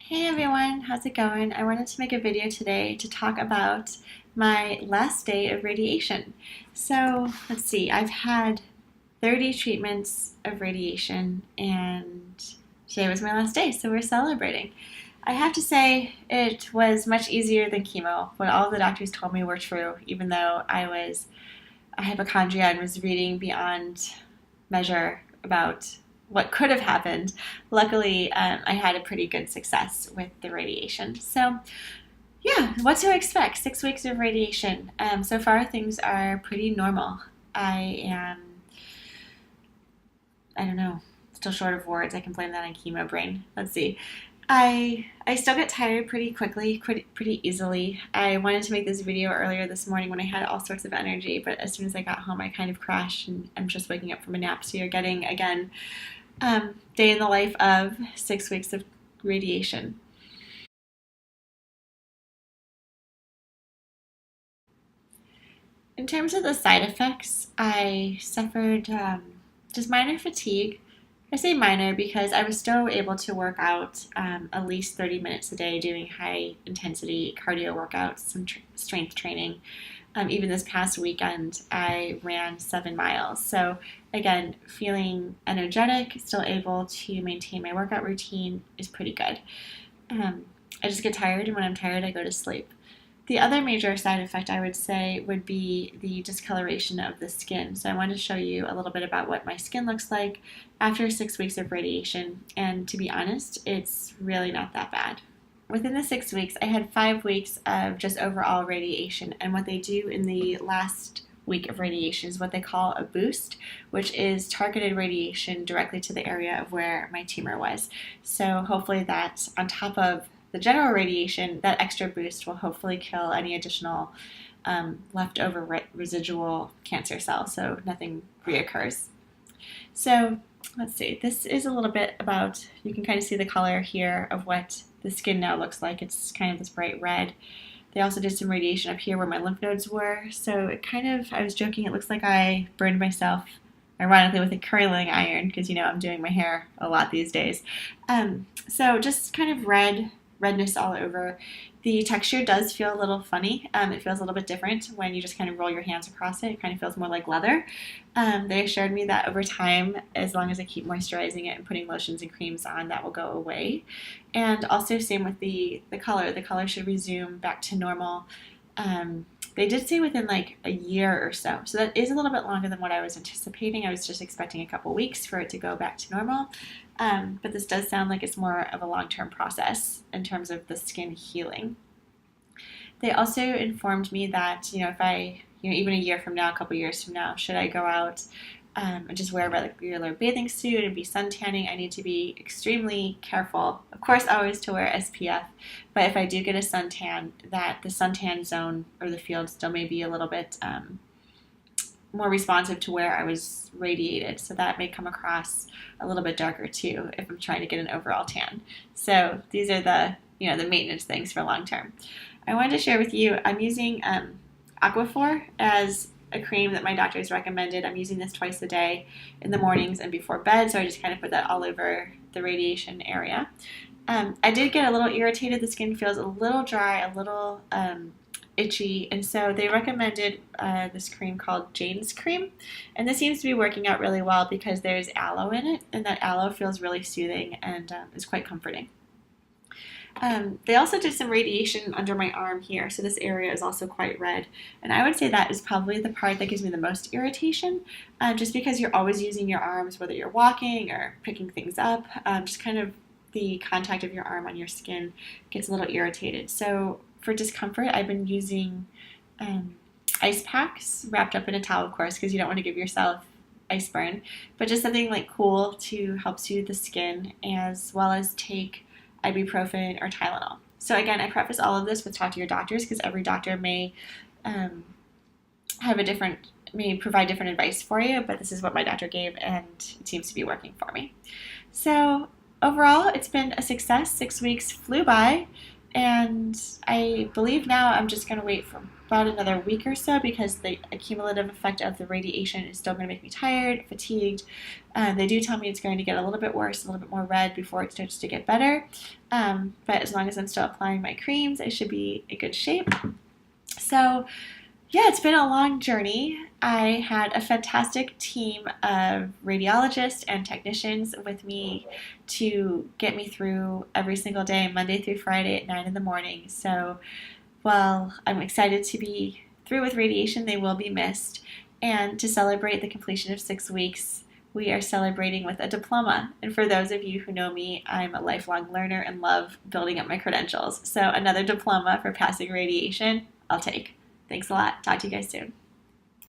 Hey everyone, how's it going? I wanted to make a video today to talk about my last day of radiation. So let's see, I've had 30 treatments of radiation and today was my last day, so we're celebrating. I have to say it was much easier than chemo. What all the doctors told me were true, even though I was a hypochondriac and was reading beyond measure about what could have happened. Luckily, I had a pretty good success with the radiation. So, yeah, what to expect? 6 weeks of radiation. So far, things are pretty normal. I am, I don't know, still short of words. I can blame that on chemo brain. Let's see. I still get tired pretty quickly, pretty easily. I wanted to make this video earlier this morning when I had all sorts of energy, but as soon as I got home, I kind of crashed and I'm just waking up from a nap. So you're getting again day in the life of 6 weeks of radiation. In terms of the side effects, I suffered just minor fatigue. I say minor because I was still able to work out at least 30 minutes a day doing high intensity cardio workouts, some strength training. Even this past weekend, I ran 7 miles. So, again, feeling energetic, still able to maintain my workout routine is pretty good. Um, I just get tired, and when I'm tired, I go to sleep. The other major side effect I would say would be the discoloration of the skin. So I wanted to show you a little bit about what my skin looks like after 6 weeks of radiation. And to be honest, it's really not that bad. Within the 6 weeks, I had 5 weeks of just overall radiation. And what they do in the last week of radiation is what they call a boost, which is targeted radiation directly to the area of where my tumor was. So hopefully that on top of the general radiation, that extra boost will hopefully kill any additional leftover residual cancer cells, so nothing reoccurs. So let's see, this is a little bit about, you can kind of see the color here of what the skin now looks like. It's kind of this bright red. They also did some radiation up here where my lymph nodes were. So it kind of, I was joking, it looks like I burned myself, ironically, with a curling iron because, I'm doing my hair a lot these days. So just kind of redness all over. The texture does feel a little funny. It feels a little bit different when you just kind of roll your hands across it. It kind of feels more like leather. They assured me that over time, as long as I keep moisturizing it and putting lotions and creams on, that will go away. And also same with the color. The color should resume back to normal. They did say within like a year or so. So that is a little bit longer than what I was anticipating. I was just expecting a couple weeks for it to go back to normal. But this does sound like it's more of a long-term process in terms of the skin healing. They also informed me that, if I, even a year from now, a couple years from now, should I go out and just wear a regular bathing suit and be sun tanning, I need to be extremely careful. Of course, always to wear SPF, but if I do get a suntan, that the suntan zone or the field still may be a little bit more responsive to where I was radiated. So that may come across a little bit darker too if I'm trying to get an overall tan. So these are the maintenance things for long term. I wanted to share with you, I'm using Aquaphor as a cream that my doctors recommended. I'm using this twice a day in the mornings and before bed, so I just kind of put that all over the radiation area. I did get a little irritated. The skin feels a little dry, a little itchy, and so they recommended this cream called Jane's Cream, and this seems to be working out really well because there's aloe in it, and that aloe feels really soothing and is quite comforting. They also did some radiation under my arm here, so this area is also quite red. And I would say that is probably the part that gives me the most irritation, just because you're always using your arms, whether you're walking or picking things up, just kind of the contact of your arm on your skin gets a little irritated. So for discomfort, I've been using ice packs wrapped up in a towel, of course, because you don't want to give yourself ice burn, but just something like cool to help soothe the skin, as well as take ibuprofen or Tylenol. So again, I preface all of this with talk to your doctors because every doctor may may provide different advice for you, but this is what my doctor gave and it seems to be working for me. So overall, it's been a success. 6 weeks flew by And I believe now I'm just going to wait for about another week or so because the accumulative effect of the radiation is still going to make me tired, fatigued. They do tell me it's going to get a little bit worse, a little bit more red before it starts to get better. But as long as I'm still applying my creams, I should be in good shape. So, yeah, it's been a long journey. I had a fantastic team of radiologists and technicians with me to get me through every single day, Monday through Friday at 9 in the morning. So while I'm excited to be through with radiation, they will be missed. And to celebrate the completion of 6 weeks, we are celebrating with a diploma. And for those of you who know me, I'm a lifelong learner and love building up my credentials. So another diploma for passing radiation, I'll take. Thanks a lot. Talk to you guys soon.